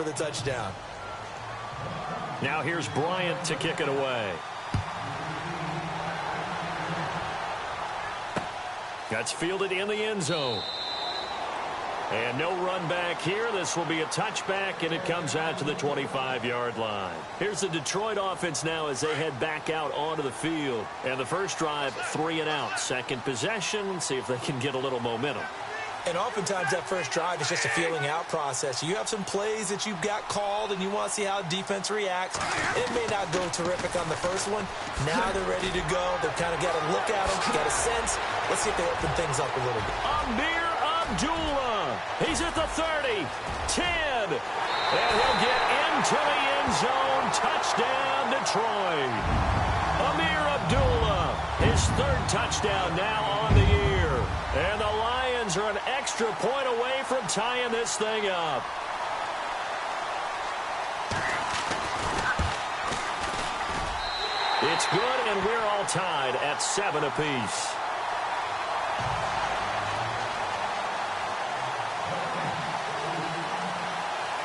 for the touchdown. Now here's Bryant to kick it away. That's fielded in the end zone. And no run back here. This will be a touchback, and it comes out to the 25-yard line. Here's the Detroit offense now as they head back out onto the field. And the first drive, 3 and out. Second possession, see if they can get a little momentum. And oftentimes that first drive is just a feeling out process. You have some plays that you've got called and you want to see how defense reacts. It may not go terrific on the first one. Now they're ready to go. They've kind of got to look at them, got a sense. Let's see if they open things up a little bit. Amir Abdullah. He's at the 30, 10. And he'll get into the end zone. Touchdown, Detroit. Amir Abdullah, his third touchdown now on the year. And the Lions are an extra point away from tying this thing up. It's good, and we're all tied at 7 apiece.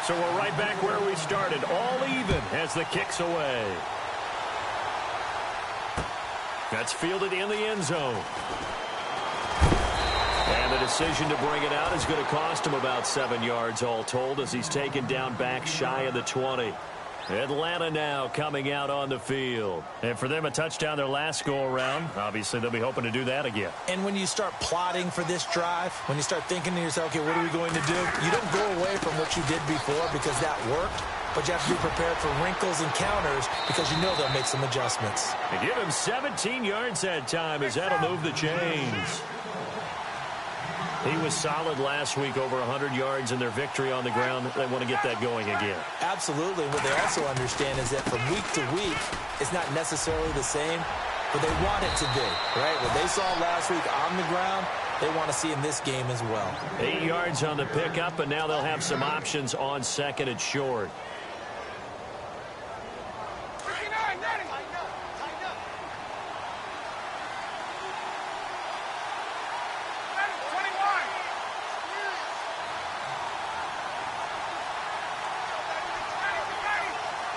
So we're right back where we started, all even as the kick's away. That's fielded in the end zone. And the decision to bring it out is going to cost him about 7 yards all told as he's taken down back shy of the 20. Atlanta now coming out on the field. And for them, a touchdown their last go-around. Obviously, they'll be hoping to do that again. And when you start plotting for this drive, when you start thinking to yourself, okay, what are we going to do? You don't go away from what you did before because that worked. But you have to be prepared for wrinkles and counters because you know they'll make some adjustments. They give him 17 yards that time as that'll move the chains. He was solid last week, over 100 yards in their victory on the ground. They want to get that going again. Absolutely. What they also understand is that from week to week, it's not necessarily the same, but they want it to be, right? What they saw last week on the ground, they want to see in this game as well. 8 yards on the pickup, and now they'll have some options on second and short.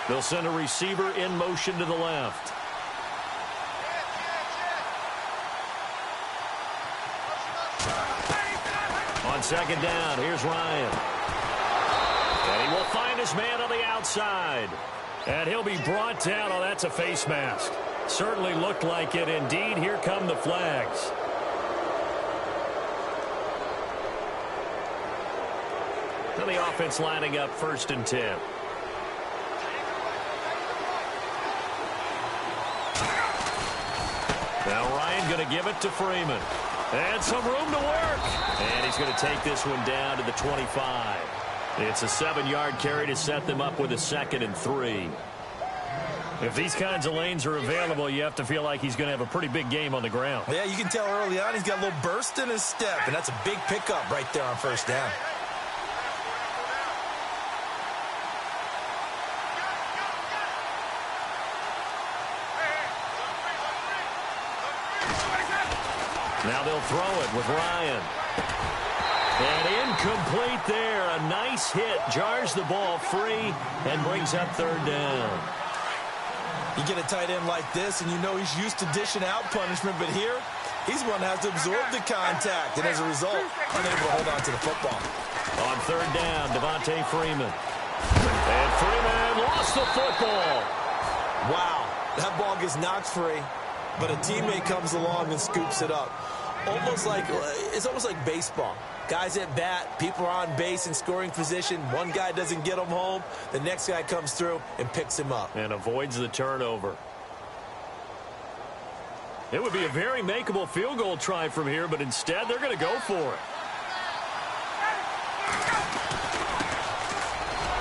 They'll send a receiver in motion to the left. On second down, here's Ryan. And he will find his man on the outside. And he'll be brought down. Oh, that's a face mask. Certainly looked like it. Indeed, here come the flags. And the offense lining up 1st and 10. Now Ryan going to give it to Freeman. And some room to work. And he's going to take this one down to the 25. It's a 7-yard carry to set them up with a 2nd and 3. If these kinds of lanes are available, you have to feel like he's going to have a pretty big game on the ground. Yeah, you can tell early on he's got a little burst in his step, and that's a big pickup right there on 1st down. Now they'll throw it with Ryan. And incomplete there. A nice hit. Jars the ball free and brings up 3rd down. You get a tight end like this, and you know he's used to dishing out punishment, but here, he's one that has to absorb the contact, and as a result, unable to hold on to the football. On 3rd down, Devontae Freeman. And Freeman lost the football. Wow, that ball gets knocked free, but a teammate comes along and scoops it up. It's almost like baseball. Guys at bat, people are on base in scoring position. One guy doesn't get him home. The next guy comes through and picks him up. And avoids the turnover. It would be a very makeable field goal try from here, but instead they're going to go for it.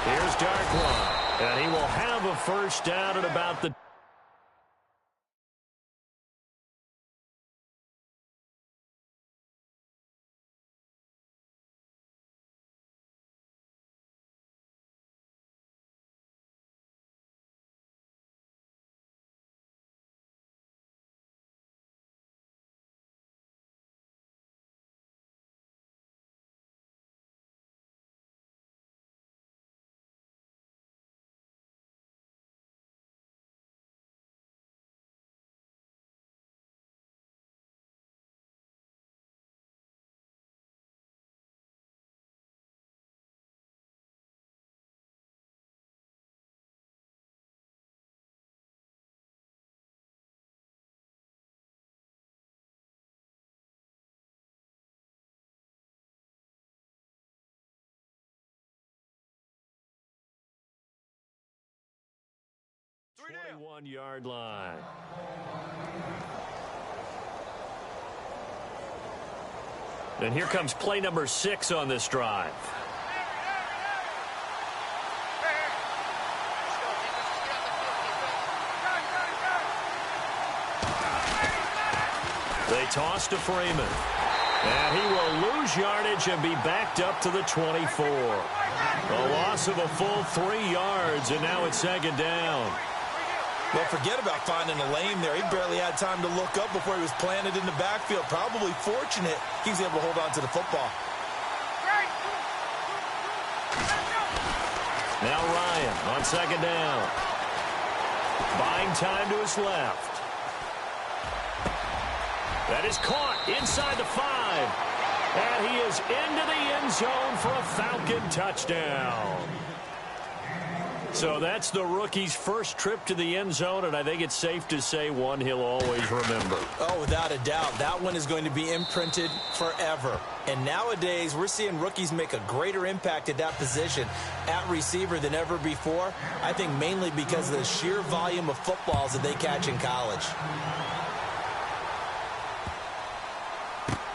Here's Darkwa. And he will have a 1st down at about the 21-yard line. And here comes play number 6 on this drive. They toss to Freeman. And he will lose yardage and be backed up to the 24. A loss of a full 3 yards, and now it's second down. Well, forget about finding a lane there. He barely had time to look up before he was planted in the backfield. Probably fortunate he was able to hold on to the football. Now Ryan on second down. Buying time to his left. That is caught inside the 5. And he is into the end zone for a Falcon touchdown. So that's the rookie's first trip to the end zone, and I think it's safe to say one he'll always remember. Oh, without a doubt. That one is going to be imprinted forever. And nowadays, we're seeing rookies make a greater impact at that position at receiver than ever before. I think mainly because of the sheer volume of footballs that they catch in college.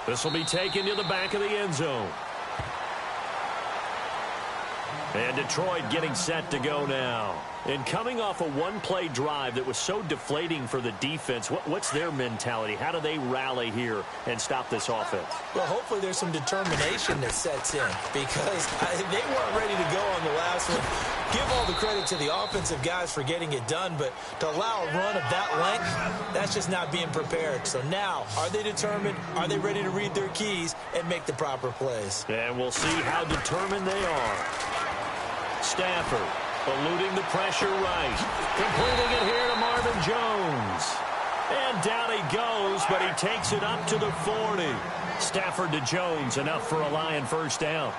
This will be taken to the back of the end zone. And Detroit getting set to go now. And coming off a one-play drive that was so deflating for the defense, what's their mentality? How do they rally here and stop this offense? Well, hopefully there's some determination that sets in because they weren't ready to go on the last one. Give all the credit to the offensive guys for getting it done, but to allow a run of that length, that's just not being prepared. So now, are they determined? Are they ready to read their keys and make the proper plays? And we'll see how determined they are. Stafford eluding the pressure right. Completing it here to Marvin Jones. And down he goes, but he takes it up to the 40. Stafford to Jones, enough for a Lion first down.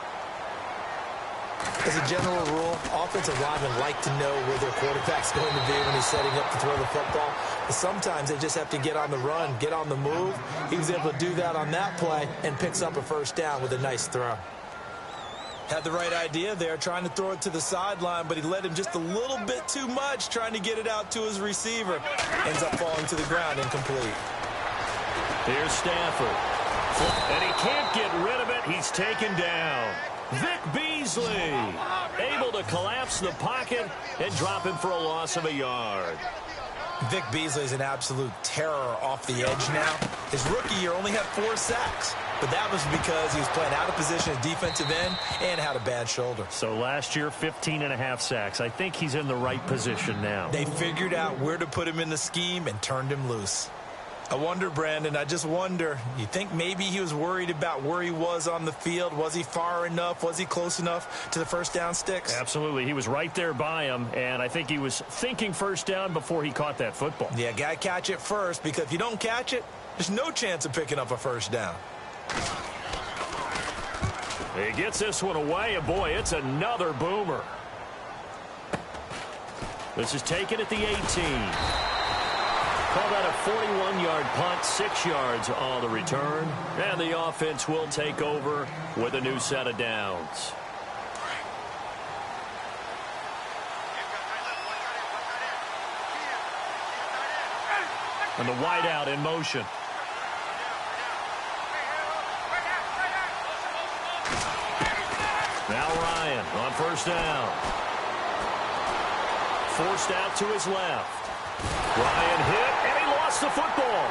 As a general rule, offensive linemen like to know where their quarterback's going to be when he's setting up to throw the football. But sometimes they just have to get on the run, get on the move. He was able to do that on that play and picks up a first down with a nice throw. Had the right idea there, trying to throw it to the sideline, but he led him just a little bit too much, trying to get it out to his receiver. Ends up falling to the ground incomplete. Here's Stafford. And he can't get rid of it. He's taken down. Vic Beasley able to collapse the pocket and drop him for a loss of a yard. Vic Beasley is an absolute terror off the edge now. His rookie year only had 4 sacks, but that was because he was playing out of position at defensive end and had a bad shoulder. So last year, 15.5 sacks. I think he's in the right position now. They figured out where to put him in the scheme and turned him loose. I wonder, Brandon, I just wonder, you think maybe he was worried about where he was on the field? Was he far enough? Was he close enough to the first down sticks? Absolutely. He was right there by him, and I think he was thinking first down before he caught that football. Yeah, got to catch it first, because if you don't catch it, there's no chance of picking up a first down. He gets this one away, and boy, it's another boomer. This is taken at the 18. Call that a 41-yard punt, 6 yards on the return. And the offense will take over with a new set of downs. And the wideout in motion. Now Ryan on first down. Forced out to his left. Ryan hit, and he lost the football.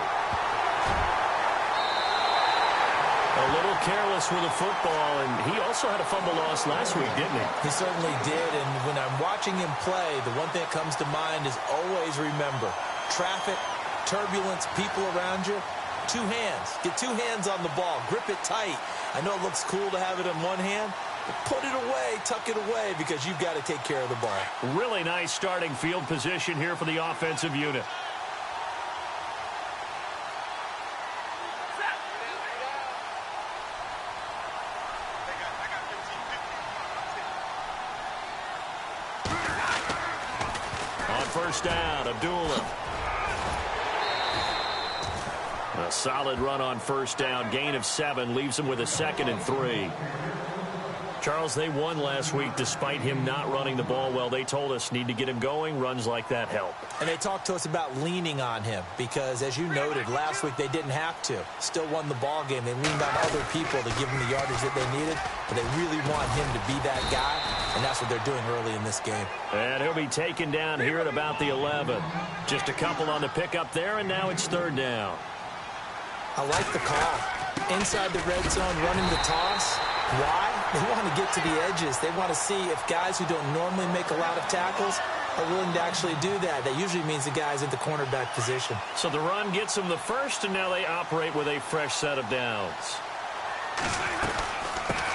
A little careless with the football, and he also had a fumble loss last week, didn't he? He certainly did, and when I'm watching him play, the one thing that comes to mind is always remember, traffic, turbulence, people around you, 2 hands. Get 2 hands on the ball. Grip it tight. I know it looks cool to have it in one hand, but put it away, tuck it away, because you've got to take care of the ball. Really nice starting field position here for the offensive unit. On first down, Abdullah. A solid run on first down. Gain of 7 leaves him with a 2nd and 3. Charles, they won last week despite him not running the ball well. They told us need to get him going. Runs like that help. And they talked to us about leaning on him because, as you noted, last week they didn't have to. Still won the ball game. They leaned on other people to give him the yardage that they needed, but they really want him to be that guy, and that's what they're doing early in this game. And he'll be taken down here at about the 11. Just a couple on the pickup there, and now it's third down. I like the call. Inside the red zone, running the toss. Why? They want to get to the edges. They want to see if guys who don't normally make a lot of tackles are willing to actually do that. That usually means the guys at the cornerback position. So the run gets them the first, and now they operate with a fresh set of downs.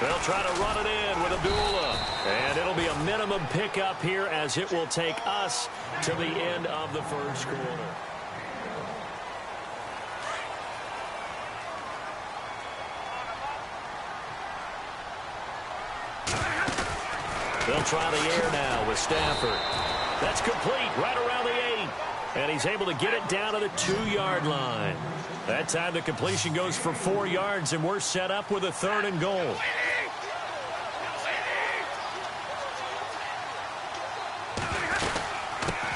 They'll try to run it in with Abdullah. And it'll be a minimum pickup here as it will take us to the end of the first quarter. They'll try the air now with Stafford. That's complete right around the 8. And he's able to get it down to the 2-yard line. That time the completion goes for 4 yards, and we're set up with a 3rd and goal.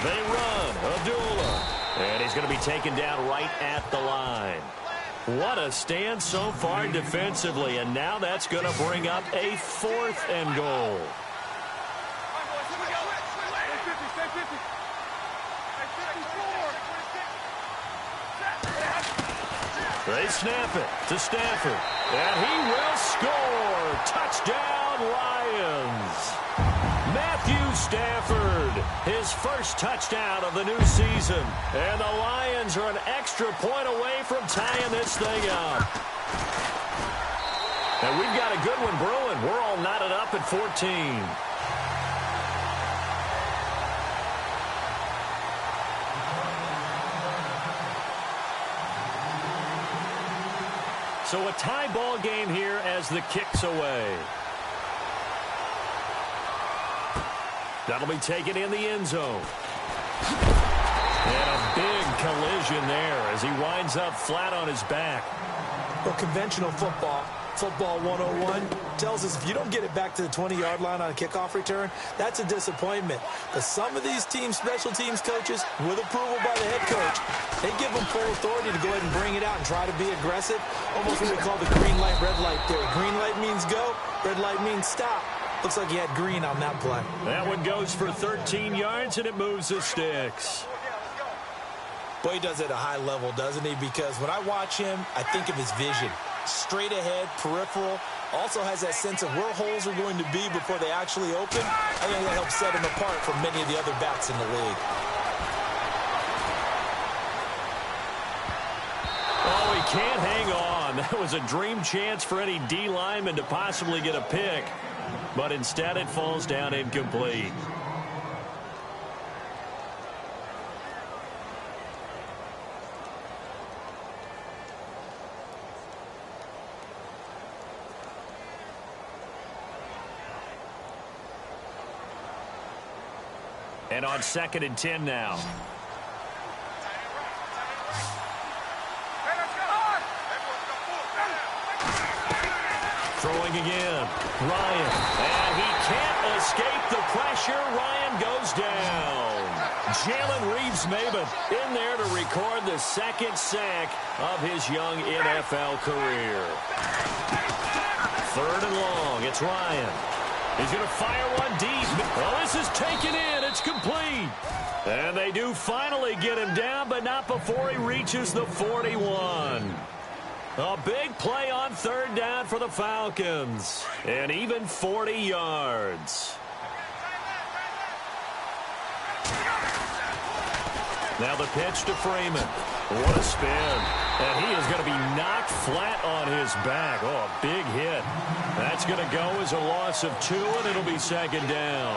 They run. Abdullah. And he's going to be taken down right at the line. What a stand so far defensively, and now that's going to bring up a 4th and goal. They snap it to Stafford, and he will score. Touchdown, Lions. Matthew Stafford, his first touchdown of the new season. And the Lions are an extra point away from tying this thing up. And we've got a good one brewing. We're all knotted up at 14. So a tie ball game here as the kick's away. That'll be taken in the end zone. And a big collision there as he winds up flat on his back. Well, conventional football 101, tells us if you don't get it back to the 20-yard line on a kickoff return, that's a disappointment. But some of these teams, special teams coaches, with approval by the head coach, they give them full authority to go ahead and bring it out and try to be aggressive. Almost what we call the green light, red light theory. Green light means go, red light means stop. Looks like he had green on that play. That one goes for 13 yards, and it moves the sticks. Boy, he does it at a high level, doesn't he? Because when I watch him, I think of his vision. Straight ahead, peripheral. Also has that sense of where holes are going to be before they actually open. I think that helps set him apart from many of the other backs in the league. Oh, he can't hang on. That was a dream chance for any D lineman to possibly get a pick. But instead it falls down incomplete. And on 2nd and 10 now. Throwing again. Ryan. And he can't escape the pressure. Ryan goes down. Jalen Reeves-Maybin in there to record the 2nd sack of his young NFL career. 3rd and long. It's Ryan. He's going to fire one deep. Well, this is taken in. It's complete. And they do finally get him down, but not before he reaches the 41. A big play on 3rd down for the Falcons. And even 40 yards. Now the pitch to Freeman. What a spin. And he is going to be knocked flat on his back. Oh, a big hit. That's going to go as a loss of 2, and it'll be 2nd down.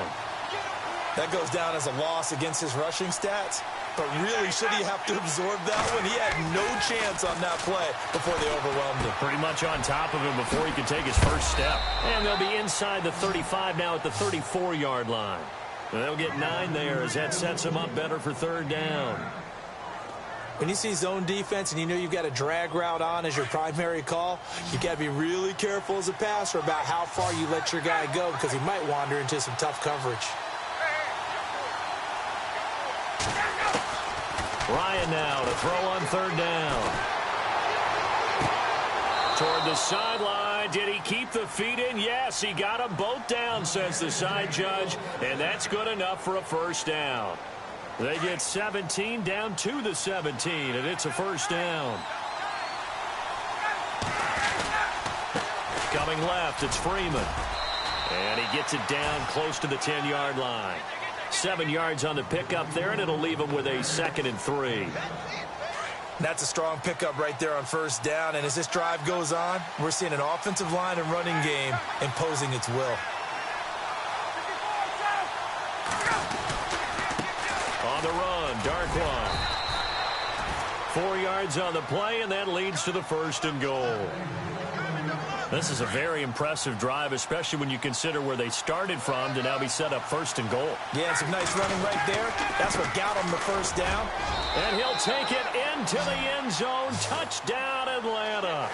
That goes down as a loss against his rushing stats. But really, should he have to absorb that one? He had no chance on that play before they overwhelmed him. Pretty much on top of him before he could take his first step. And they'll be inside the 35 now at the 34-yard line. They'll get 9 there as that sets him up better for 3rd down. When you see zone defense and you know you've got a drag route on as your primary call, you've got to be really careful as a passer about how far you let your guy go because he might wander into some tough coverage. Ryan now to throw on third down. Toward the sideline. Did he keep the feet in? Yes, he got them both down, says the side judge, and that's good enough for a first down. They get 17 down to the 17, and it's a first down. Coming left, it's Freeman. And he gets it down close to the 10-yard line. 7 yards on the pickup there, and it'll leave him with a 2nd and 3. That's a strong pickup right there on first down, and as this drive goes on, we're seeing an offensive line and running game imposing its will. On the run, Darkwa. 4 yards on the play, and that leads to the 1st and goal. This is a very impressive drive, especially when you consider where they started from to now be set up 1st and goal. Yeah, some nice running right there. That's what got him the first down. And he'll take it into the end zone. Touchdown, Atlanta.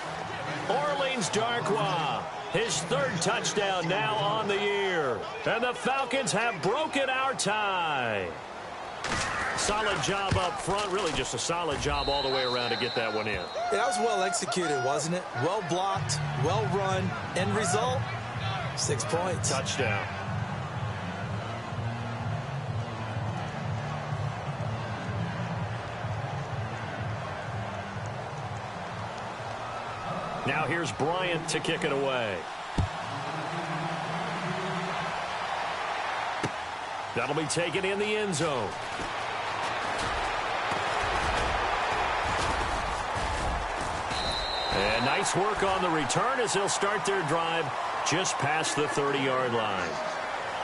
Orleans Darkwa, his 3rd touchdown now on the year. And the Falcons have broken our tie. Solid job up front. Really just a solid job all the way around to get that one in. Yeah, that was well executed, wasn't it? Well blocked, well run. End result, 6 points. Touchdown. Now here's Bryant to kick it away. That'll be taken in the end zone. And nice work on the return as they'll start their drive just past the 30-yard line.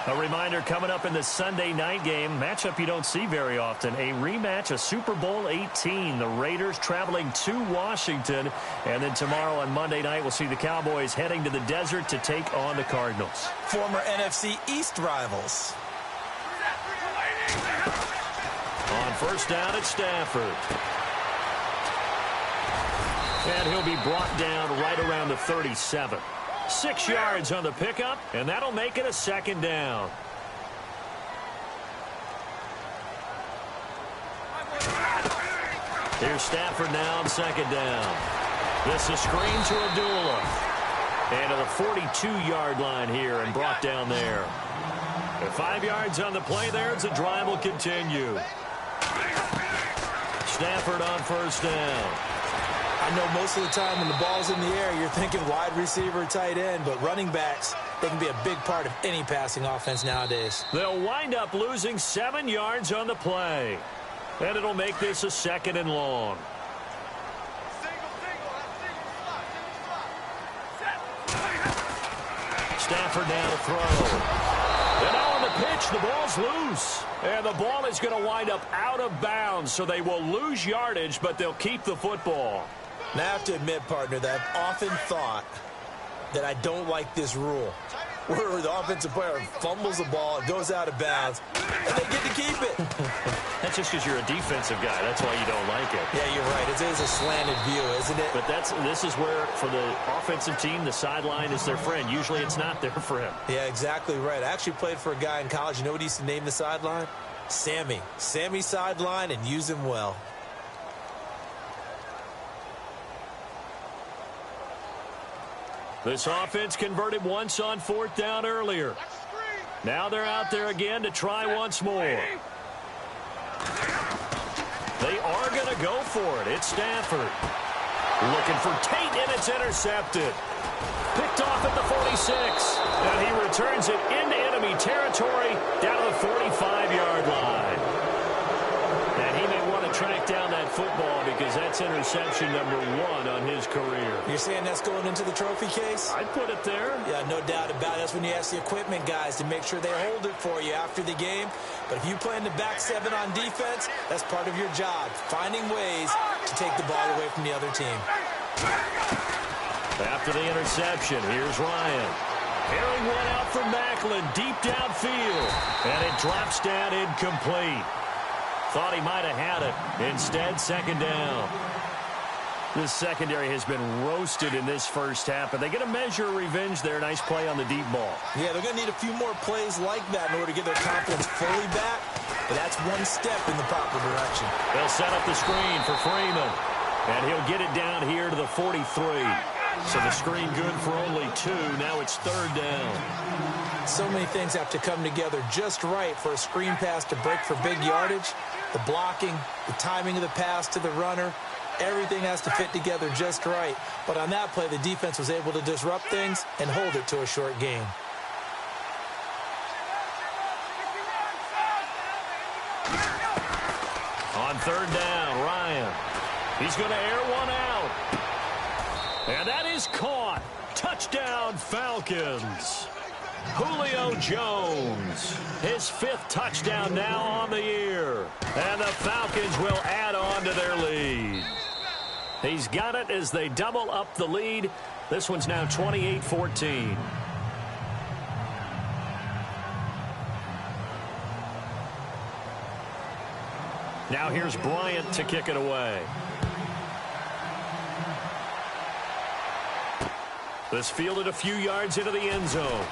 A reminder coming up in the Sunday night game, matchup you don't see very often, a rematch of Super Bowl 18. The Raiders traveling to Washington. And then tomorrow on Monday night, we'll see the Cowboys heading to the desert to take on the Cardinals. Former NFC East rivals. On first down, it's Stafford. And he'll be brought down right around the 37. 6 yards on the pickup, and that'll make it a 2nd down. Here's Stafford now on 2nd down. This is screen to Abdullah. And to the 42-yard line here and brought down there. And 5 yards on the play there as the drive will continue. Stafford on first down. I know most of the time when the ball's in the air, you're thinking wide receiver, tight end, but running backs, they can be a big part of any passing offense nowadays. They'll wind up losing 7 yards on the play. And it'll make this a 2nd and long. Stafford now to throw. And now on the pitch, the ball's loose. And the ball is going to wind up out of bounds, so they will lose yardage, but they'll keep the football. Now, I have to admit, partner, that I've often thought that I don't like this rule, where the offensive player fumbles the ball, it goes out of bounds, and they get to keep it. That's just because you're a defensive guy. That's why you don't like it. Yeah, you're right. It is a slanted view, isn't it? But this is where, for the offensive team, the sideline is their friend. Usually it's not their friend. Yeah, exactly right. I actually played for a guy in college. You know what he used to name the sideline? Sammy. Sammy sideline, and use him well. This offense converted once on 4th down earlier. Now they're out there again to try once more. They are going to go for it. It's Stafford. Looking for Tate, and it's intercepted. Picked off at the 46. And he returns it into enemy territory down to the 45-yard line. And he may want to track down that football because that's interception number 1 on his career. You're saying that's going into the trophy case? I'd put it there. Yeah, no doubt about it. That's when you ask the equipment guys to make sure they hold it for you after the game. But if you play in the back 7 on defense, that's part of your job, finding ways to take the ball away from the other team. After the interception, here's Ryan. Airing one out for Macklin, deep downfield. And it drops down incomplete. Thought he might have had it. Instead, second down. This secondary has been roasted in this first half, but they get a measure of revenge there. Nice play on the deep ball. Yeah, they're going to need a few more plays like that in order to get their confidence fully back, but that's one step in the proper direction. They'll set up the screen for Freeman, and he'll get it down here to the 43. So the screen good for only 2. Now it's third down. So many things have to come together just right for a screen pass to break for big yardage. The blocking, the timing of the pass to the runner, everything has to fit together just right. But on that play, the defense was able to disrupt things and hold it to a short gain. On third down, Ryan. He's going to air one out. And that is caught. Touchdown, Falcons. Julio Jones, his 5th touchdown now on the year. And the Falcons will add on to their lead. He's got it as they double up the lead. This one's now 28-14. Now here's Bryant to kick it away. This fielded a few yards into the end zone.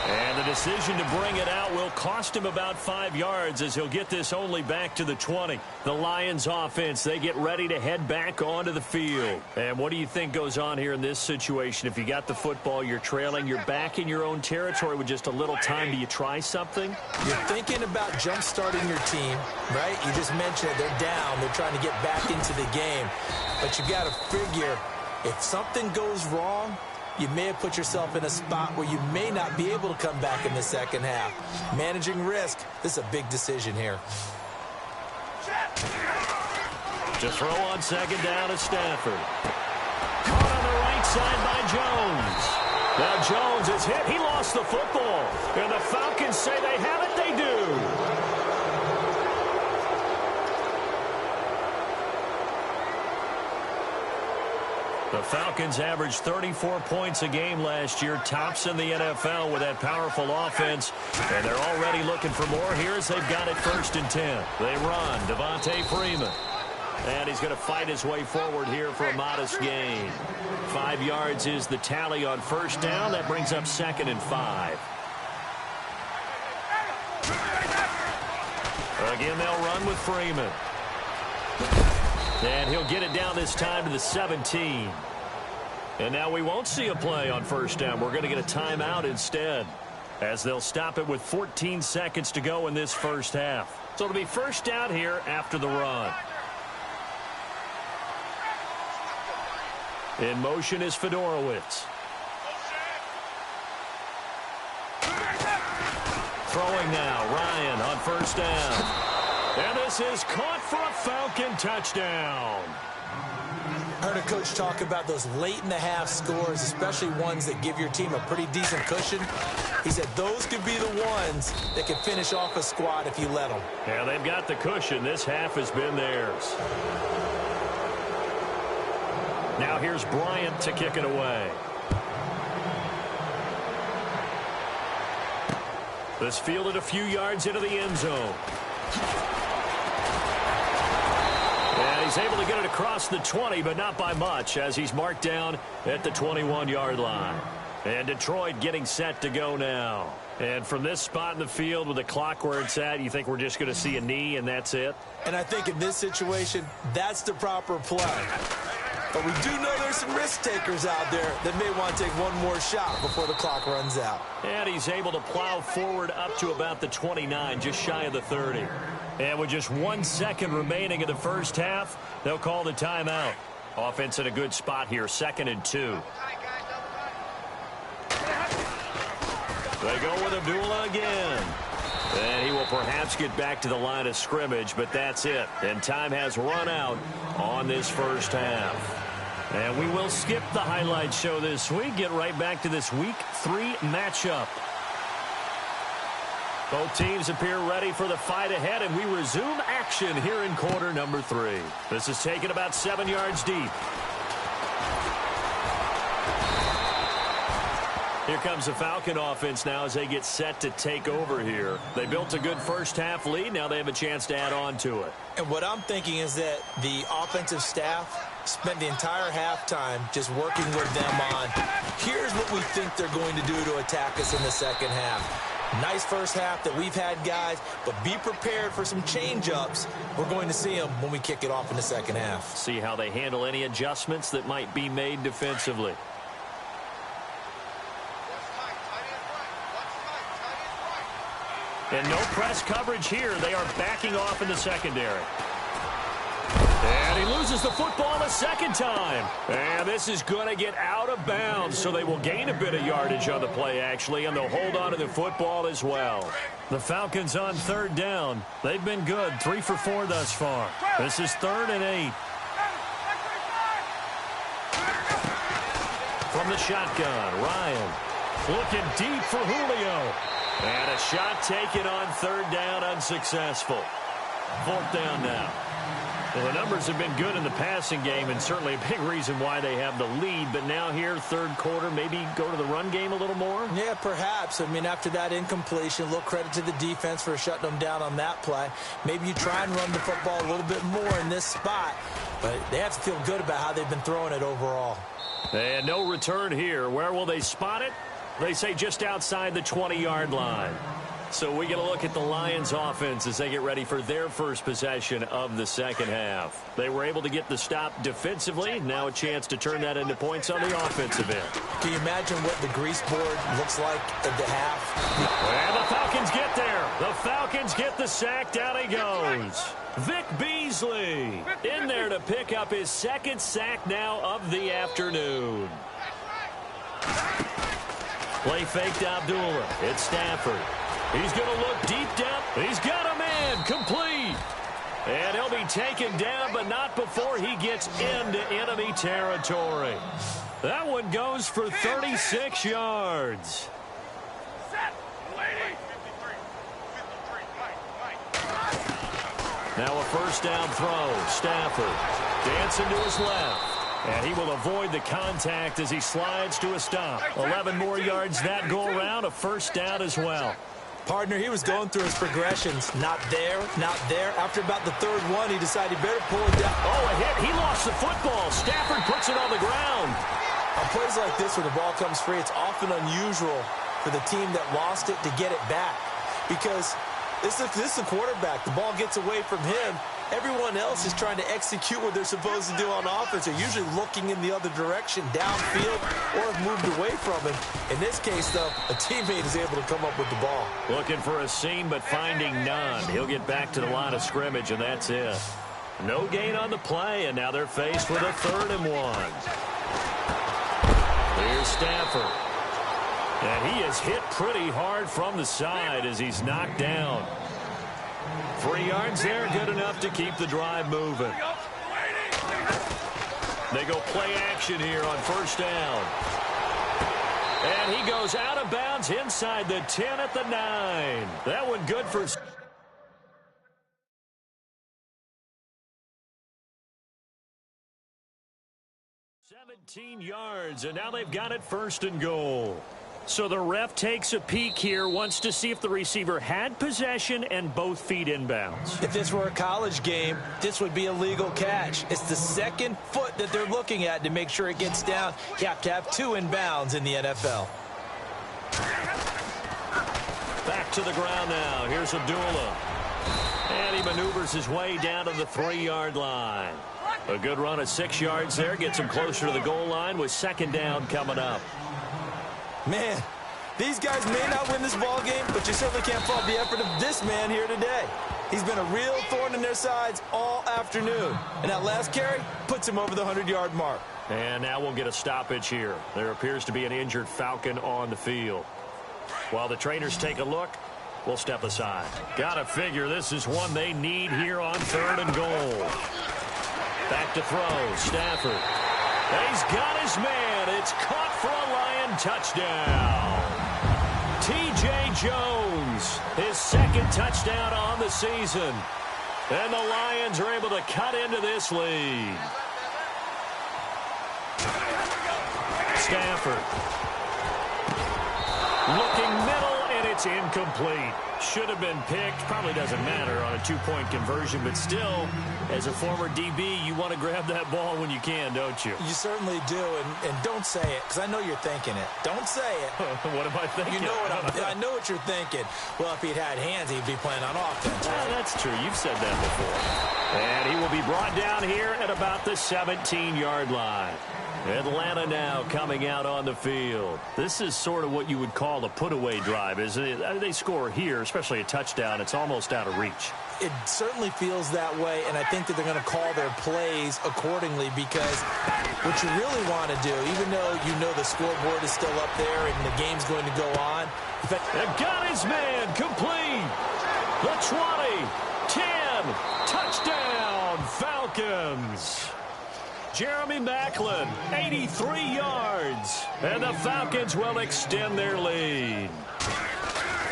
And the decision to bring it out will cost him about 5 yards as he'll get this only back to the 20. The Lions offense, they get ready to head back onto the field. And what do you think goes on here in this situation? If you got the football, you're trailing, you're back in your own territory with just a little time. Do you try something? You're thinking about jump-starting your team, right? You just mentioned it. They're down. They're trying to get back into the game. But you got to figure, if something goes wrong, you may have put yourself in a spot where you may not be able to come back in the second half. Managing risk, this is a big decision here. To throw on second down is Stafford. Caught on the right side by Jones. Now Jones is hit. He lost the football. And the Falcons say they have it. They do. The Falcons averaged 34 points a game last year, tops in the NFL with that powerful offense. And they're already looking for more here as they've got it 1st and 10. They run. Devontae Freeman. And he's going to fight his way forward here for a modest gain. 5 yards is the tally on first down. That brings up 2nd and 5. Again, they'll run with Freeman. And he'll get it down this time to the 17. And now we won't see a play on first down. We're going to get a timeout instead, as they'll stop it with 14 seconds to go in this first half. So it'll be first down here after the run. In motion is Fedorowicz. Throwing now, Ryan on first down. And this is caught for a Falcon touchdown. I heard a coach talk about those late-in-the-half scores, especially ones that give your team a pretty decent cushion. He said those could be the ones that can finish off a squad if you let them. Yeah, they've got the cushion. This half has been theirs. Now here's Bryant to kick it away. This fielded a few yards into the end zone. And he's able to get it across the 20, but not by much, as he's marked down at the 21-yard line. And Detroit getting set to go now. And from this spot in the field with the clock where it's at, you think we're just going to see a knee and that's it? And I think in this situation, that's the proper play. But we do know there's some risk takers out there that may want to take one more shot before the clock runs out. And he's able to plow forward up to about the 29, just shy of the 30. And with just 1 second remaining in the first half, they'll call the timeout. Offense in a good spot here, 2nd and 2. They go with Abdullah again. And he will perhaps get back to the line of scrimmage, but that's it. And time has run out on this first half. And we will skip the highlight show this week. Get right back to this Week 3 matchup. Both teams appear ready for the fight ahead, and we resume action here in quarter number 3. This is taken about 7 yards deep. Here comes the Falcon offense now as they get set to take over here. They built a good first-half lead. Now they have a chance to add on to it. And what I'm thinking is that the offensive staff spent the entire halftime just working with them on, here's what we think they're going to do to attack us in the second half. Nice first half that we've had, guys, but be prepared for some change-ups. We're going to see them when we kick it off in the second half. See how they handle any adjustments that might be made defensively. And no press coverage here. They are backing off in the secondary. And he loses the football a second time. And this is going to get out of bounds, so they will gain a bit of yardage on the play, actually, and they'll hold on to the football as well. The Falcons on third down. They've been good, 3 for 4 thus far. This is 3rd and 8. From the shotgun, Ryan looking deep for Julio. And a shot taken on 3rd down, unsuccessful. 4th down now. Well, the numbers have been good in the passing game, and certainly a big reason why they have the lead. But now here, 3rd quarter, maybe go to the run game a little more? Yeah, perhaps. I mean, after that incompletion, a little credit to the defense for shutting them down on that play. Maybe you try and run the football a little bit more in this spot. But they have to feel good about how they've been throwing it overall. And no return here. Where will they spot it? They say just outside the 20-yard line. So we get a look at the Lions offense as they get ready for their first possession of the second half. They were able to get the stop defensively. Now a chance to turn that into points on the offensive end. Can you imagine what the grease board looks like at the half? And the Falcons get there. The Falcons get the sack. Down he goes. Vic Beasley in there to pick up his 2nd sack now of the afternoon. Play fake to Abdullah. It's Stafford. He's going to look deep down. He's got a man. Complete. And he'll be taken down, but not before he gets into enemy territory. That one goes for 36 yards. Now a 1st down throw. Stafford dancing to his left. And he will avoid the contact as he slides to a stop. 11 more yards that go around. A 1st down as well. Partner, he was going through his progressions. Not there, not there. After about the 3rd one, he decided he better pull it down. Oh, a hit. He lost the football. Stafford puts it on the ground. On plays like this where the ball comes free, it's often unusual for the team that lost it to get it back. Because this is the quarterback. The ball gets away from him. Everyone else is trying to execute what they're supposed to do on offense. They're usually looking in the other direction, downfield, or have moved away from him. In this case, though, a teammate is able to come up with the ball. Looking for a seam, but finding none. He'll get back to the line of scrimmage, and that's it. No gain on the play, and now they're faced with a 3rd and 1. Here's Stafford. And he is hit pretty hard from the side as he's knocked down. 3 yards there, good enough to keep the drive moving. They go play action here on 1st down. And he goes out of bounds inside the 10 at the 9. That one good for 17 yards, and now they've got it 1st and goal. So the ref takes a peek here, wants to see if the receiver had possession and both feet inbounds. If this were a college game, this would be a legal catch. It's the 2nd foot that they're looking at to make sure it gets down. You have to have 2 inbounds in the NFL. Back to the ground now. Here's Abdullah. And he maneuvers his way down to the 3-yard line. A good run of 6 yards there. Gets him closer to the goal line with 2nd down coming up. Man, these guys may not win this ball game, but you certainly can't fault the effort of this man here today. He's been a real thorn in their sides all afternoon. And that last carry puts him over the 100-yard mark. And now we'll get a stoppage here. There appears to be an injured Falcon on the field. While the trainers take a look, we'll step aside. Gotta figure this is one they need here on 3rd and goal. Back to throw. Stafford. He's got his man. It's caught for a Lion touchdown. T.J. Jones, his 2nd touchdown on the season. And the Lions are able to cut into this lead. Stafford. looking middle, and it's incomplete. Should have been picked. Probably doesn't matter on a two-point conversion, but still, as a former DB, you want to grab that ball when you can, don't you? You certainly do, and don't say it, because I know you're thinking it. Don't say it. What am I thinking? You know I know what you're thinking. Well, if he'd had hands, he'd be playing on offense. Right? That's true. You've said that before. And he will be brought down here at about the 17-yard line. Atlanta now coming out on the field. This is sort of what you would call a put-away drive, isn't it? They score here, especially a touchdown. It's almost out of reach. It certainly feels that way, and I think that they're going to call their plays accordingly, because what you really want to do, even though you know the scoreboard is still up there and the game's going to go on. Got his man complete. The 20, 10, touchdown, Falcons. Jeremy Maclin, 83 yards. And the Falcons will extend their lead.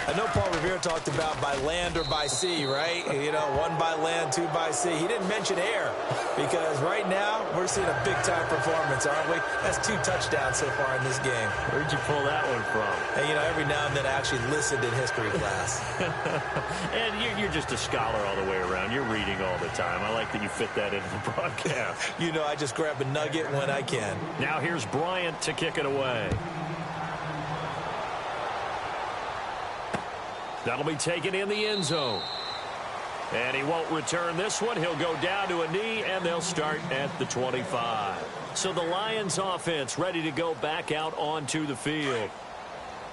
I know Paul Revere talked about by land or by sea, right? You know, one by land, two by sea. He didn't mention air, because right now we're seeing a big-time performance, aren't we? That's 2 touchdowns so far in this game. Where'd you pull that one from? And, you know, every now and then I actually listened in history class. And you're just a scholar all the way around. You're reading all the time. I like that you fit that into the broadcast. You know, I just grab a nugget when I can. Now here's Bryant to kick it away. That'll be taken in the end zone. And he won't return this one. He'll go down to a knee, and they'll start at the 25. So the Lions offense ready to go back out onto the field.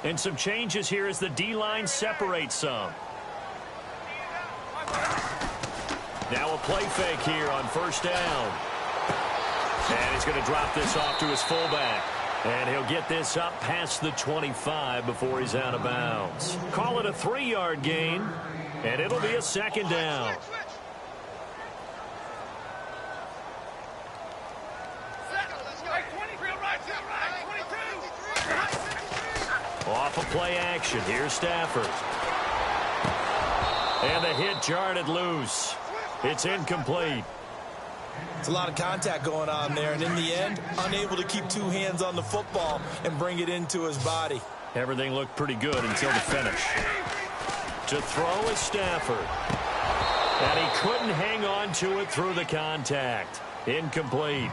And some changes here as the D-line separates some. Now a play fake here on first down. And he's going to drop this off to his fullback. And he'll get this up past the 25 before he's out of bounds. Call it a 3-yard gain, and it'll be a second down. Off of play action. Here's Stafford. And the hit jarred it loose. It's incomplete. It's a lot of contact going on there, and in the end, unable to keep 2 hands on the football and bring it into his body. Everything looked pretty good until the finish. To throw is Stafford. And he couldn't hang on to it through the contact. Incomplete.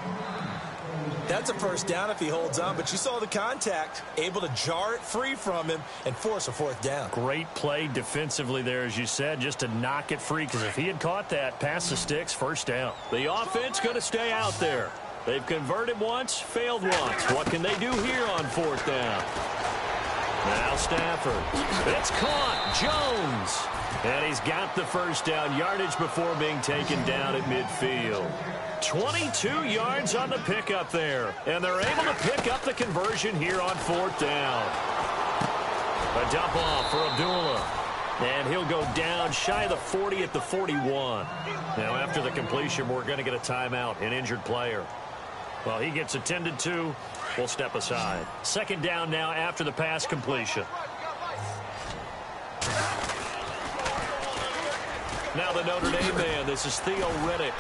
That's a first down if he holds on, but you saw the contact, able to jar it free from him and force a 4th down. Great play defensively there, as you said, just to knock it free, because if he had caught that, past the sticks, first down. The offense going to stay out there. They've converted once, failed once. What can they do here on 4th down? Now Stafford. It's caught. Jones. And he's got the first down, yardage before being taken down at midfield. 22 yards on the pickup there. And they're able to pick up the conversion here on 4th down. A dump off for Abdullah. And he'll go down shy of the 40 at the 41. Now after the completion, we're going to get a timeout, an injured player. Well, he gets attended to. We'll step aside. Second down now after the pass completion. Now the Notre Dame man, this is Theo Riddick.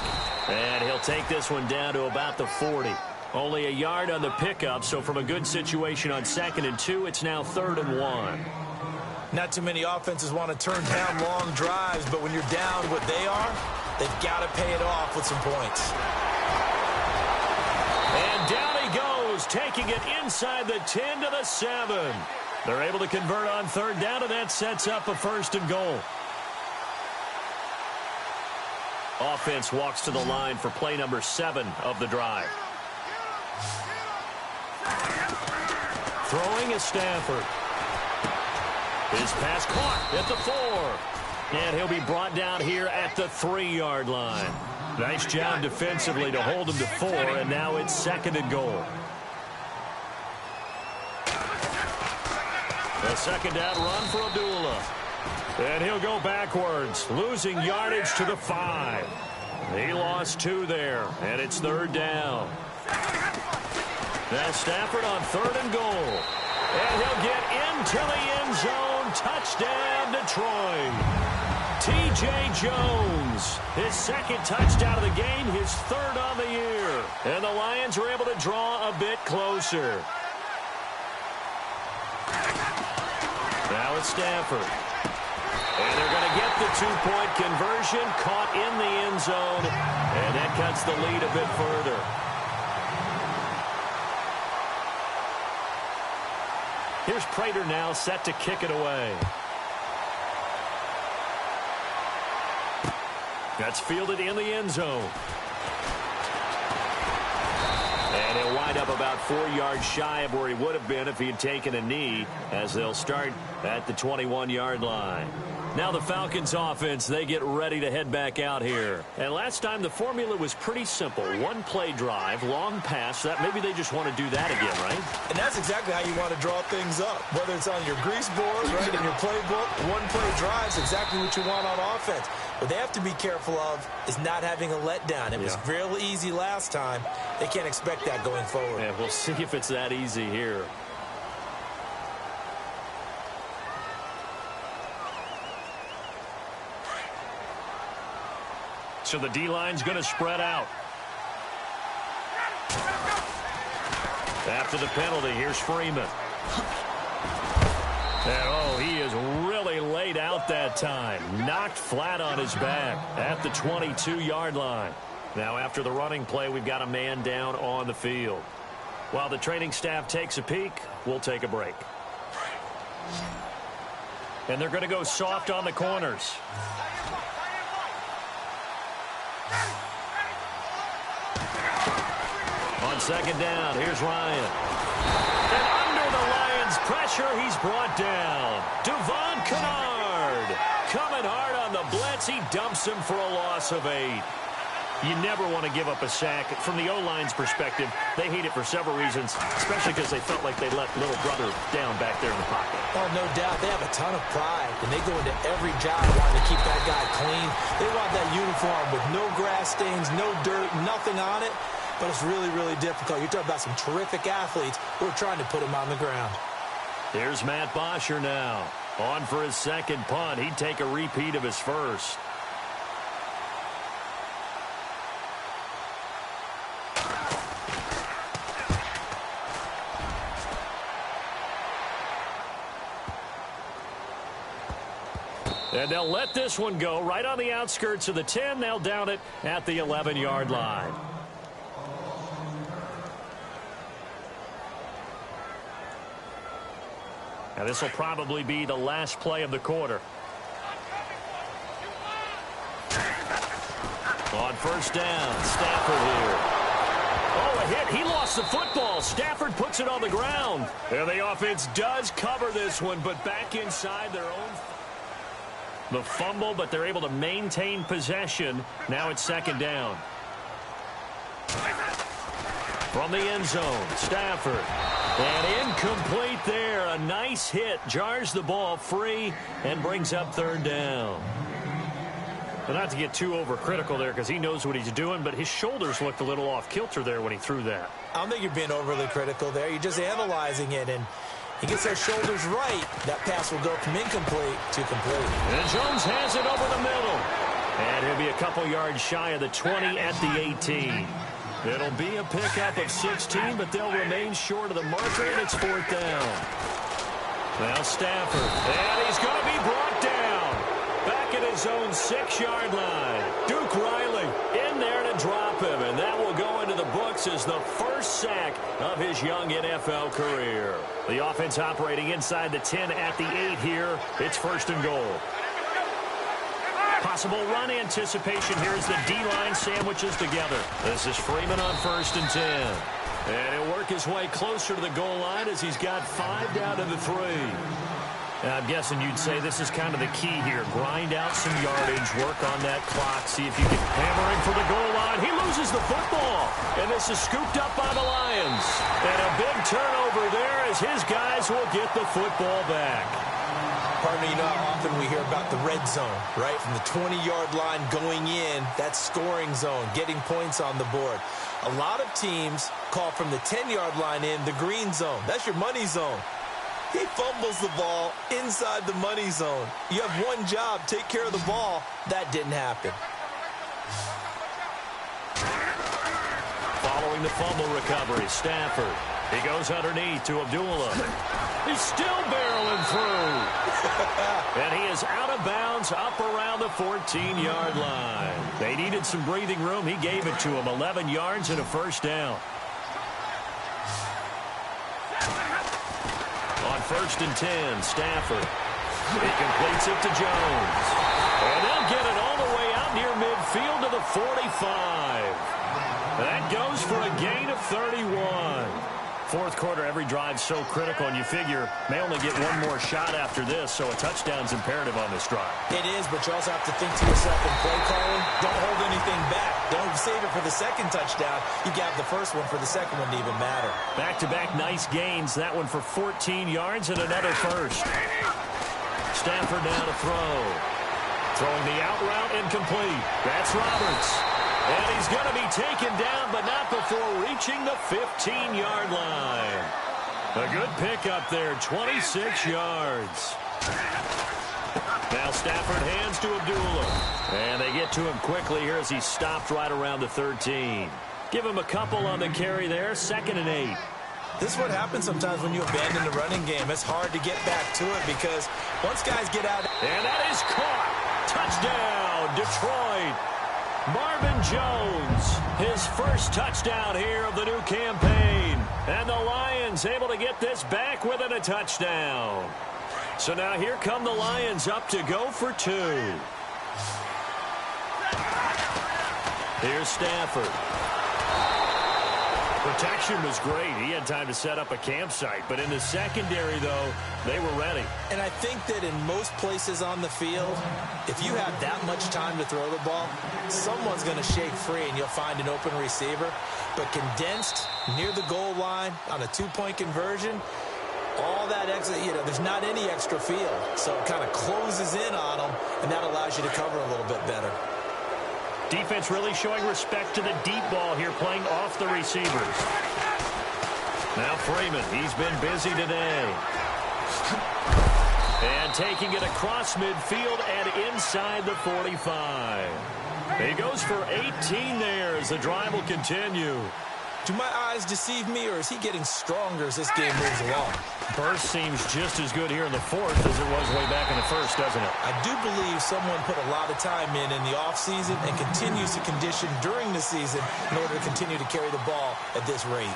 And he'll take this one down to about the 40. Only a yard on the pickup, so from a good situation on 2nd and 2, it's now 3rd and 1. Not too many offenses want to turn down long drives, but when you're down what they are, they've got to pay it off with some points. And down he goes, taking it inside the 10 to the 7. They're able to convert on 3rd down, and that sets up a 1st and goal. Offense walks to the line for play number 7 of the drive. Throwing is Stafford. His pass caught at the 4. And he'll be brought down here at the 3-yard line. Nice job defensively to hold him to 4, and now it's 2nd and goal. A 2nd down run for Abdullah. And he'll go backwards, losing yardage to the 5. He lost 2 there, and it's 3rd down. Now Stafford on 3rd and goal. And he'll get into the end zone. Touchdown, Detroit. T.J. Jones, his 2nd touchdown of the game, his 3rd on the year. And the Lions are able to draw a bit closer. Now it's Stafford. And they're going to get the two-point conversion, caught in the end zone, and that cuts the lead a bit further. Here's Prater now set to kick it away. That's fielded in the end zone. And he'll wind up about 4 yards shy of where he would have been if he had taken a knee, as they'll start at the 21-yard line. Now the Falcons offense, they get ready to head back out here. And last time the formula was pretty simple. One play drive, long pass. That maybe they just want to do that again, right? And that's exactly how you want to draw things up. Whether it's on your grease board, right, in your playbook, one play drive is exactly what you want on offense. What they have to be careful of is not having a letdown. It was real easy last time. They can't expect that going forward. Yeah, we'll see if it's that easy here. So the D-line's going to spread out. After the penalty, here's Freeman. And, he is really laid out that time. Knocked flat on his back at the 22-yard line. Now, after the running play, we've got a man down on the field. While the training staff takes a peek, we'll take a break. And they're going to go soft on the corners. On second down, here's Ryan. And under the Lions' pressure, he's brought down. Devon Kennard coming hard on the blitz. He dumps him for a loss of 8. You never want to give up a sack. From the O-line's perspective, they hate it for several reasons, especially because they felt like they let little brother down back there in the pocket. Oh, no doubt. They have a ton of pride, and they go into every job wanting to keep that guy clean. They want that uniform with no grass stains, no dirt, nothing on it. But it's really, really difficult. You're talking about some terrific athletes who are trying to put him on the ground. Here's Matt Bosher now. On for his second punt. He'd take a repeat of his first. And they'll let this one go right on the outskirts of the 10. They'll down it at the 11-yard line. Now this will probably be the last play of the quarter. On first down, Stafford here. Oh, a hit. He lost the football. Stafford puts it on the ground. And the offense does cover this one, but back inside their own. The fumble, but they're able to maintain possession. Now it's second down. From the end zone, Stafford. And incomplete there. A nice hit. Jars the ball free and brings up third down. But not to get too overcritical there because he knows what he's doing, but his shoulders looked a little off kilter there when he threw that. I don't think you're being overly critical there. You're just analyzing it, and he gets those shoulders right. That pass will go from incomplete to complete. And Jones has it over the middle. And he'll be a couple yards shy of the 20 at the 18. It'll be a pickup of 16, but they'll remain short of the marker, and it's fourth down. Now Stafford. And he's going to be brought down. Back at his own 6-yard line. Duke Riley in there to drop him, and that will go into the books as the first sack of his young NFL career. The offense operating inside the 10 at the 8 here. It's first and goal. Possible run anticipation here as the D-line sandwiches together. This is Freeman on first and 10. And he'll work his way closer to the goal line as he's got 5 down to the 3. Now, I'm guessing you'd say this is kind of the key here. Grind out some yardage, work on that clock, see if you can hammer him for the goal line. He loses the football, and this is scooped up by the Lions. And a big turnover there as his guys will get the football back. Partner, you know how often we hear about the red zone, right? From the 20-yard line going in, that scoring zone, getting points on the board. A lot of teams call from the 10-yard line in the green zone. That's your money zone. He fumbles the ball inside the money zone. You have one job, take care of the ball. That didn't happen. Following the fumble recovery, Stafford. He goes underneath to Abdullah. He's still barreling through. And he is out of bounds up around the 14-yard line. They needed some breathing room. He gave it to him. 11 yards and a first down. On 1st and 10, Stafford. He completes it to Jones. And they'll get it all the way out near midfield to the 45. That goes for a gain of 31. Fourth quarter, every drive's so critical, and you figure may only get one more shot after this, so a touchdown's imperative on this drive. It is, but you also have to think to yourself in play calling, don't hold anything back. Don't save it for the second touchdown. You got the first one for the second one to even matter. Back-to-back nice gains. That one for 14 yards and another first. Stafford now to throw. Throwing the out route incomplete. That's Roberts. And he's going to be taken down, but not before reaching the 15-yard line. A good pickup there, 26 yards. Now Stafford hands to Abdullah. And they get to him quickly here as he stopped right around the 13. Give him a couple on the carry there, 2nd and 8. This is what happens sometimes when you abandon the running game. It's hard to get back to it because once guys get out. And that is caught. Touchdown, Detroit. Marvin Jones, his first touchdown here of the new campaign. And the Lions able to get this back within a touchdown. So now here come the Lions up to go for 2. Here's Stafford. Protection was great. He had time to set up a campsite. But in the secondary, though, they were ready. And I think that in most places on the field, if you have that much time to throw the ball, someone's going to shake free and you'll find an open receiver. But condensed near the goal line on a 2-point conversion, all that extra, there's not any extra field. So it kind of closes in on them, and that allows you to cover a little bit better. Defense really showing respect to the deep ball here, playing off the receivers. Now Freeman, he's been busy today. And taking it across midfield and inside the 45. He goes for 18 there as the drive will continue. Do my eyes deceive me, or is he getting stronger as this game moves along? Burst seems just as good here in the fourth as it was way back in the first, doesn't it? I do believe someone put a lot of time in the offseason and continues to condition during the season in order to continue to carry the ball at this rate.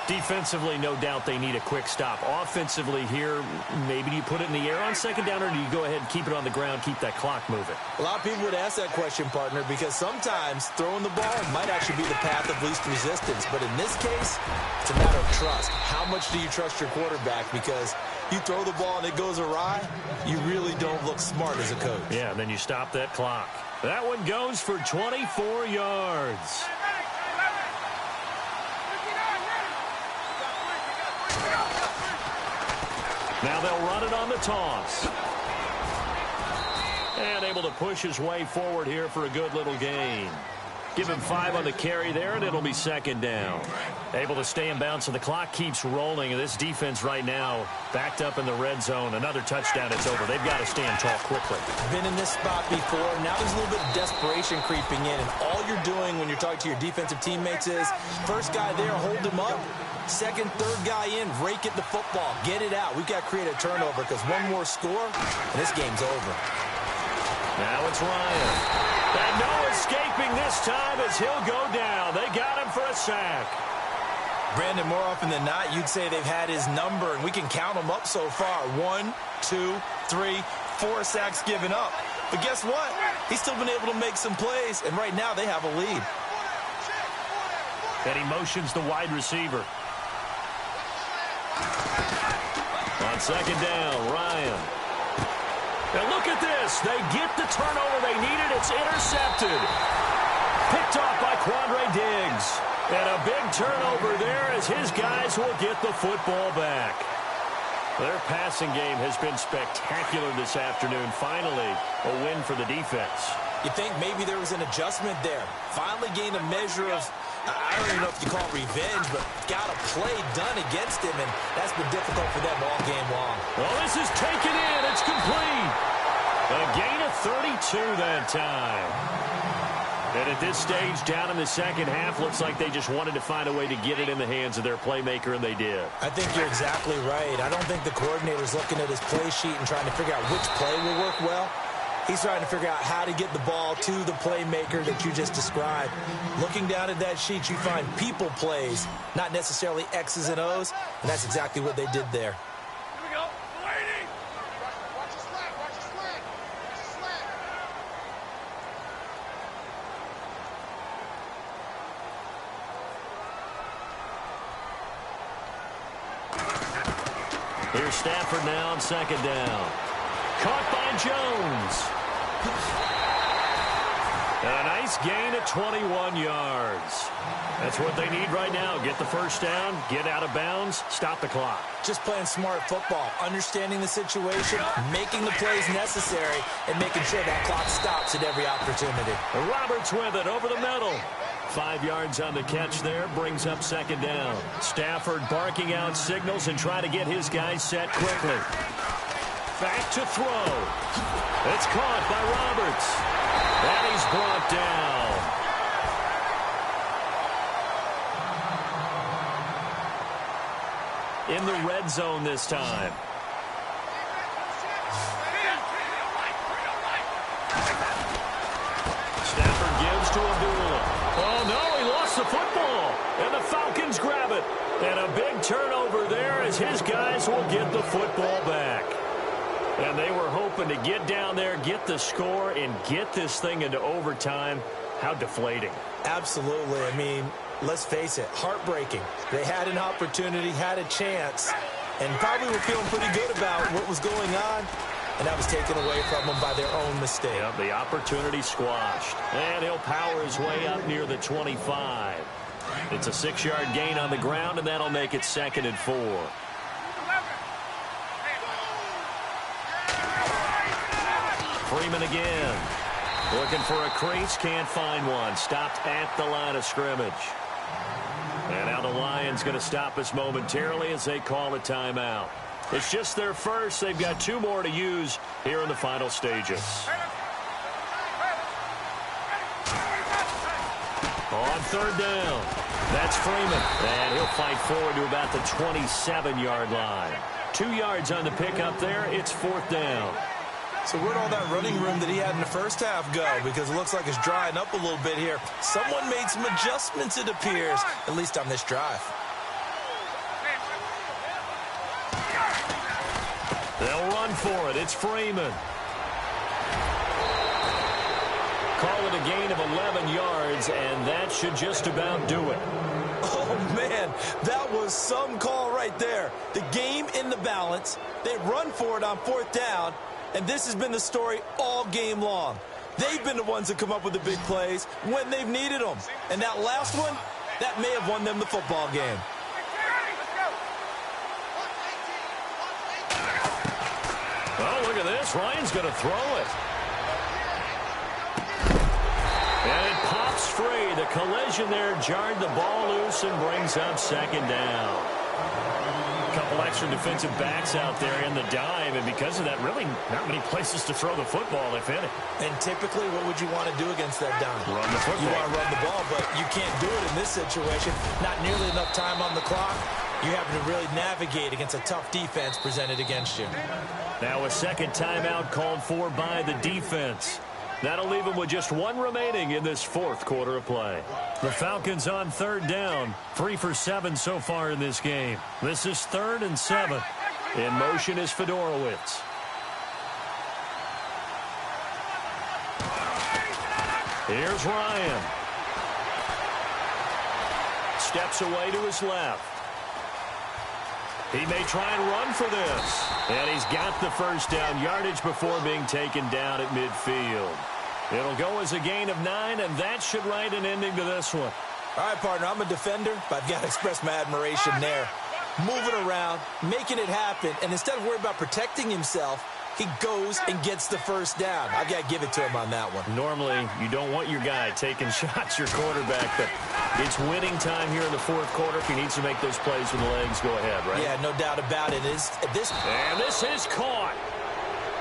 Defensively, no doubt they need a quick stop. Offensively here, maybe do you put it in the air on 2nd down, or do you go ahead and keep it on the ground, keep that clock moving? A lot of people would ask that question, partner, because sometimes throwing the ball might actually be the path of least resistance. But in this case, it's a matter of trust. How much do you trust your quarterback? Because you throw the ball and it goes awry, you really don't look smart as a coach. Yeah, and then you stop that clock. That one goes for 24 yards. Now they'll run it on the toss. And able to push his way forward here for a good little gain. Give him 5 on the carry there, and it'll be 2nd down. Able to stay in bounds, so the clock keeps rolling. And this defense right now backed up in the red zone. Another touchdown, it's over. They've got to stand tall quickly. Been in this spot before. Now there's a little bit of desperation creeping in. And all you're doing when you're talking to your defensive teammates is, first guy there, hold him up. Second, third guy in, rake at the football. Get it out. We've got to create a turnover because one more score, and this game's over. Now it's Ryan. And no escaping this time as he'll go down. They got him for a sack. Brandon, more often than not, you'd say they've had his number, and we can count them up so far. 1, 2, 3, 4 sacks given up. But guess what? He's still been able to make some plays, and right now they have a lead. And he motions the wide receiver. On 2nd down, Ryan. And look at this. They get the turnover they needed. It's intercepted. Picked off by Quandre Diggs. And a big turnover there as his guys will get the football back. Their passing game has been spectacular this afternoon. Finally, a win for the defense. You think maybe there was an adjustment there. Finally gained a measure of, I don't even know if you call it revenge, but got a play done against him, and that's been difficult for them all game long. Well, this is taken in. It's complete. A gain of 32 that time. And at this stage, down in the second half, looks like they just wanted to find a way to get it in the hands of their playmaker, and they did. I think you're exactly right. I don't think the coordinator's looking at his play sheet and trying to figure out which play will work well. He's trying to figure out how to get the ball to the playmaker that you just described. Looking down at that sheet, you find people plays, not necessarily X's and O's, and that's exactly what they did there. Here's Stafford now on second down. Caught by Jones. A nice gain of 21 yards. That's what they need right now. Get the first down, get out of bounds, stop the clock. Just playing smart football, understanding the situation, making the plays necessary, and making sure that clock stops at every opportunity. Roberts with it over the middle. 5 yards on the catch there, brings up second down. Stafford barking out signals and trying to get his guys set quickly. Back to throw. It's caught by Roberts. And he's brought down. In the red zone this time. Stafford gives to Abdullah. Oh, no, he lost the football. And the Falcons grab it. And a big turnover there as his guys will get the football back. And they were hoping to get down there, get the score, and get this thing into overtime. How deflating. Absolutely. I mean, let's face it, heartbreaking. They had an opportunity, had a chance, and probably were feeling pretty good about what was going on, and that was taken away from them by their own mistake. Yep, the opportunity squashed. And he'll power his way up near the 25. It's a 6-yard gain on the ground, and that'll make it 2nd and 4. Freeman again. Looking for a crease, can't find one. Stopped at the line of scrimmage. And now the Lions going to stop us momentarily as they call a timeout. It's just their first. They've got 2 more to use here in the final stages. On third down, that's Freeman. And he'll fight forward to about the 27-yard line. 2 yards on the pickup there. It's 4th down. So where'd all that running room that he had in the first half go? Because it looks like it's drying up a little bit here. Someone made some adjustments, it appears, at least on this drive. They'll run for it. It's Freeman. Call it a gain of 11 yards, and that should just about do it. Oh, man, that was some call right there. The game in the balance. They run for it on 4th down. And this has been the story all game long. They've been the ones that come up with the big plays when they've needed them. And that last one, that may have won them the football game. Oh, look at this. Ryan's going to throw it. And it pops free. The collision there jarred the ball loose and brings up 2nd down. Couple extra defensive backs out there in the dime, and because of that, really not many places to throw the football, if any. And typically, what would you want to do against that dime? Run the football. You want to run the ball, but you can't do it in this situation. Not nearly enough time on the clock. You have to really navigate against a tough defense presented against you. Now a second timeout called for by the defense. That'll leave them with just 1 remaining in this 4th quarter of play. The Falcons on 3rd down. 3 for 7 so far in this game. This is 3rd and 7. In motion is Fedorowicz. Here's Ryan. Steps away to his left. He may try and run for this. And he's got the first down yardage before being taken down at midfield. It'll go as a gain of 9, and that should write an ending to this one. All right, partner, I'm a defender, but I've got to express my admiration there. Moving around, making it happen, and instead of worrying about protecting himself, he goes and gets the first down. I've got to give it to him on that one. Normally, you don't want your guy taking shots, your quarterback, but it's winning time here in the 4th quarter. If he needs to make those plays with the legs, go ahead, right? Yeah, no doubt about it. And this is caught.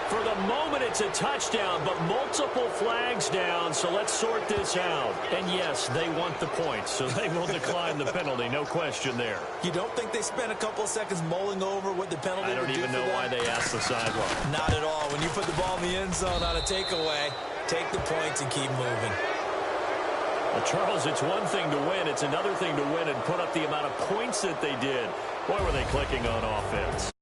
For the moment, it's a touchdown, but multiple flags down, so let's sort this out. And yes, they want the points, so they will decline the penalty, no question there. You don't think they spent a couple of seconds mulling over what the penalty would do? I don't even know why they asked the sideline. Not at all. When you put the ball in the end zone on a takeaway, take the points and keep moving. Well, Charles, it's one thing to win. It's another thing to win and put up the amount of points that they did. Boy, were they clicking on offense.